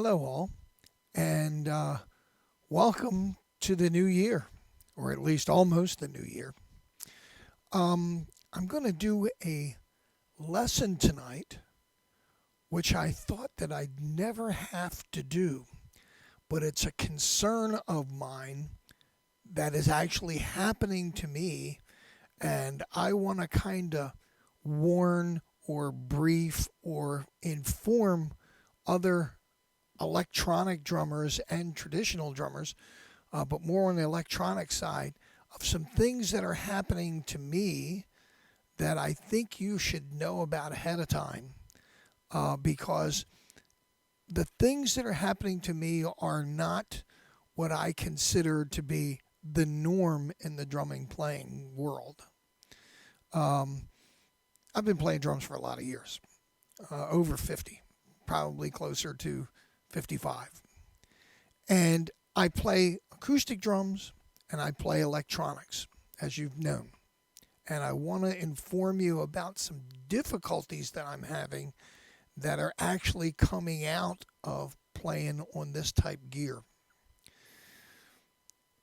Hello, all, and welcome to the new year, or at least almost the new year. I'm going to do a lesson tonight, which I thought that I'd never have to do, but it's a concern of mine that is actually happening to me, and I want to kind of warn or brief or inform other electronic drummers and traditional drummers, but more on the electronic side, of some things that are happening to me that I think you should know about ahead of time, because the things that are happening to me are not what I consider to be the norm in the drumming playing world. Um, I've been playing drums for a lot of years, over 50, probably closer to 55. And I play acoustic drums and I play electronics, as you've known. And I want to inform you about some difficulties that I'm having that are actually coming out of playing on this type gear.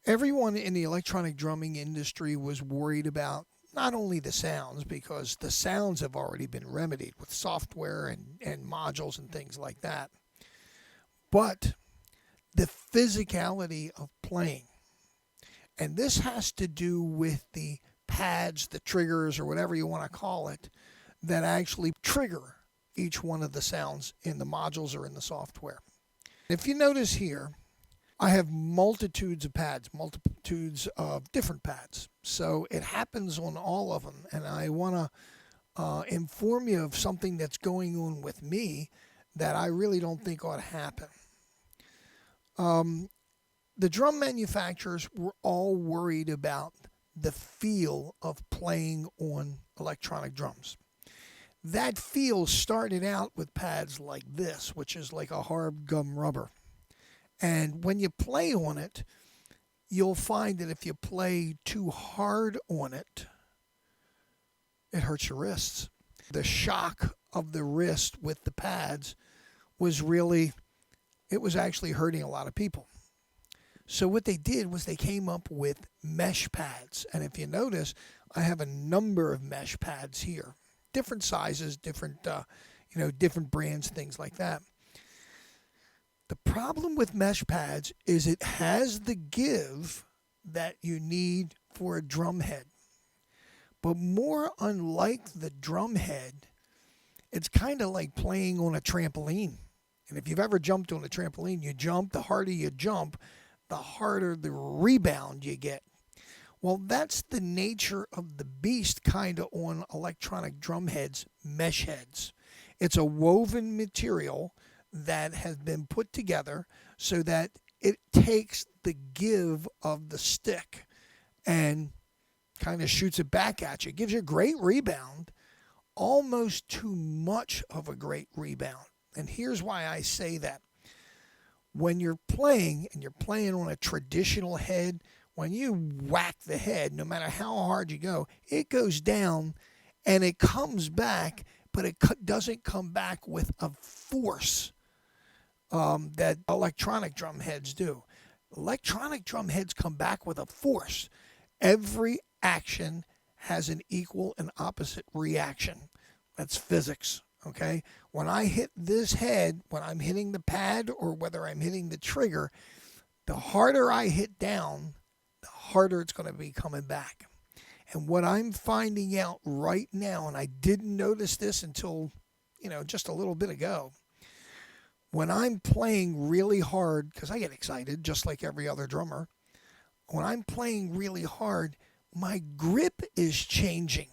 Everyone in the electronic drumming industry was worried about not only the sounds, because the sounds have already been remedied with software and modules and things like that, but the physicality of playing. And this has to do with the pads, the triggers, or whatever you want to call it, that actually trigger each one of the sounds in the modules or in the software. If you notice here, I have multitudes of pads, multitudes of different pads. So it happens on all of them. And I want to inform you of something that's going on with me that I really don't think ought to happen. The drum manufacturers were all worried about the feel of playing on electronic drums. That feel started out with pads like this, which is like a hard gum rubber. And when you play on it, you'll find that if you play too hard on it, it hurts your wrists. The shock of the wrist with the pads was really, it was actually hurting a lot of people. So what they did was they came up with mesh pads. And if you notice, I have a number of mesh pads here. Different sizes, different different brands, things like that. The problem with mesh pads is it has the give that you need for a drum head. But more unlike the drum head, it's kind of like playing on a trampoline. And if you've ever jumped on a trampoline, you jump, the harder you jump, the harder the rebound you get. Well, that's the nature of the beast kind of on electronic drum heads, mesh heads. It's a woven material that has been put together so that it takes the give of the stick and kind of shoots it back at you. It gives you a great rebound, almost too much of a great rebound. And here's why I say that. When you're playing and you're playing on a traditional head, when you whack the head, no matter how hard you go, it goes down and it comes back, but it doesn't come back with a force that electronic drum heads do. Electronic drum heads come back with a force. Every action has an equal and opposite reaction. That's physics. Okay? When I hit this head, when I'm hitting the pad or whether I'm hitting the trigger, the harder I hit down, the harder it's going to be coming back. And what I'm finding out right now, and I didn't notice this until, just a little bit ago, when I'm playing really hard, because I get excited just like every other drummer, when I'm playing really hard, my grip is changing.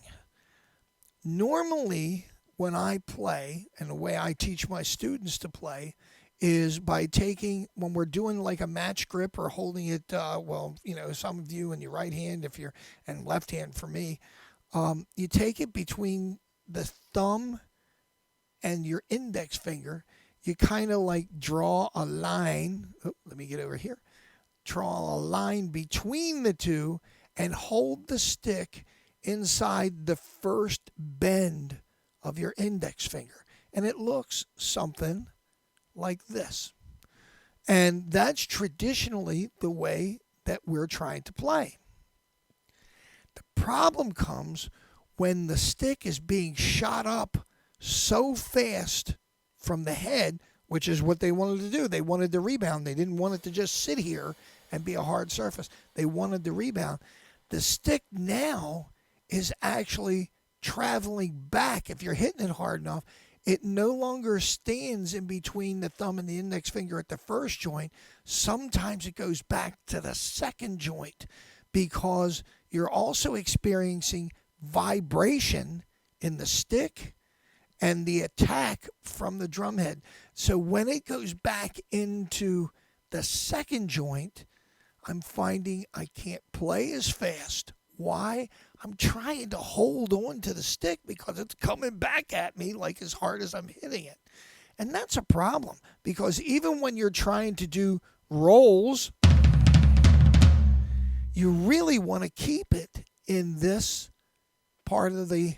Normally, when I play, and the way I teach my students to play, is by taking, when we're doing like a match grip or holding it, some of you in your right hand, and left hand for me, you take it between the thumb and your index finger. You kind of like draw a line. Oh, let me get over here. Draw a line between the two and hold the stick inside the first bend of your index finger. And it looks something like this. And that's traditionally the way that we're trying to play. The problem comes when the stick is being shot up so fast from the head, which is what they wanted to do. They wanted the rebound. They didn't want it to just sit here and be a hard surface. They wanted the rebound. The stick now is actually traveling back. If you're hitting it hard enough, it no longer stands in between the thumb and the index finger at the first joint. Sometimes it goes back to the second joint because you're also experiencing vibration in the stick and the attack from the drum head. So when it goes back into the second joint, I'm finding I can't play as fast. Why? I'm trying to hold on to the stick because it's coming back at me like as hard as I'm hitting it. And that's a problem because even when you're trying to do rolls, you really want to keep it in this part of the,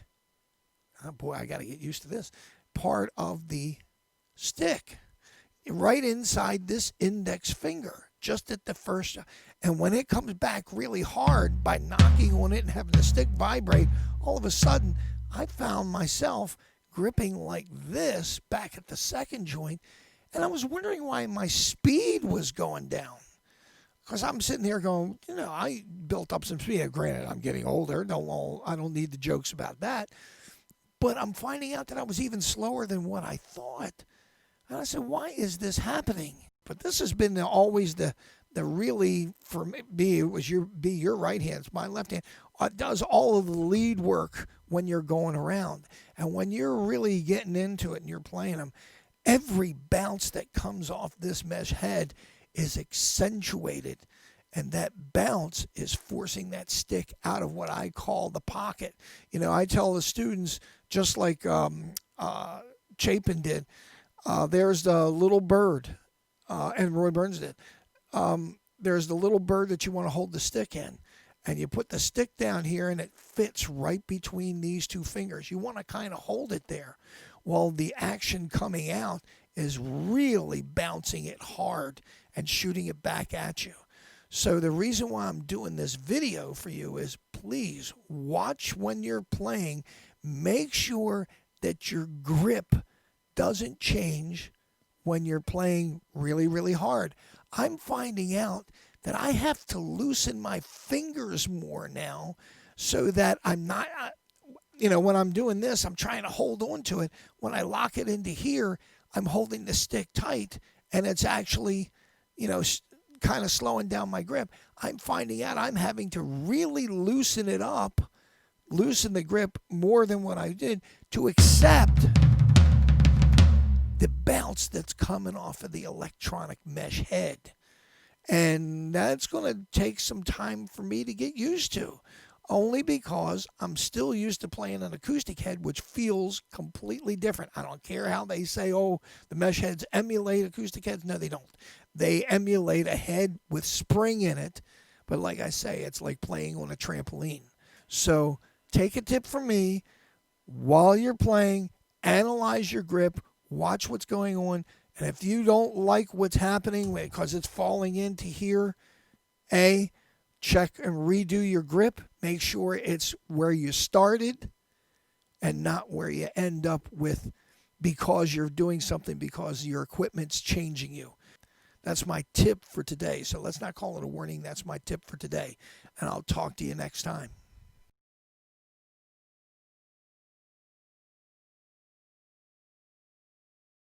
oh boy, I got to get used to this, part of the stick, right inside this index finger, just at the first. And when it comes back really hard by knocking on it and having the stick vibrate, all of a sudden I found myself gripping like this back at the second joint. And I was wondering why my speed was going down. Because I'm sitting here going, I built up some speed. Granted, I'm getting older. I don't need the jokes about that. But I'm finding out that I was even slower than what I thought. And I said, why is this happening? But this has been always the really, for me, it was your right hand. It's my left hand. It does all of the lead work when you're going around. And when you're really getting into it and you're playing them, every bounce that comes off this mesh head is accentuated, and that bounce is forcing that stick out of what I call the pocket. I tell the students, just like Chapin did, there's the little bird, and Roy Burns did. There's the little bird that you want to hold the stick in, and you put the stick down here, and it fits right between these two fingers. You want to kind of hold it there. Well, the action coming out is really bouncing it hard and shooting it back at you. So the reason why I'm doing this video for you is please watch when you're playing. Make sure that your grip doesn't change when you're playing really, really hard. I'm finding out that I have to loosen my fingers more now so that I'm not, when I'm doing this, I'm trying to hold on to it. When I lock it into here, I'm holding the stick tight, and it's actually, kind of slowing down my grip. I'm finding out I'm having to really loosen it up, loosen the grip more than what I did to accept the bounce that's coming off of the electronic mesh head. And that's going to take some time for me to get used to, only because I'm still used to playing an acoustic head, which feels completely different. I don't care how they say, oh, the mesh heads emulate acoustic heads. No, they don't. They emulate a head with spring in it. But like I say, it's like playing on a trampoline. So take a tip from me. While you're playing, analyze your grip, watch what's going on. And if you don't like what's happening because it's falling into here, check and redo your grip. Make sure it's where you started and not where you end up with because you're doing something because your equipment's changing you. That's my tip for today. So let's not call it a warning. That's my tip for today. And I'll talk to you next time.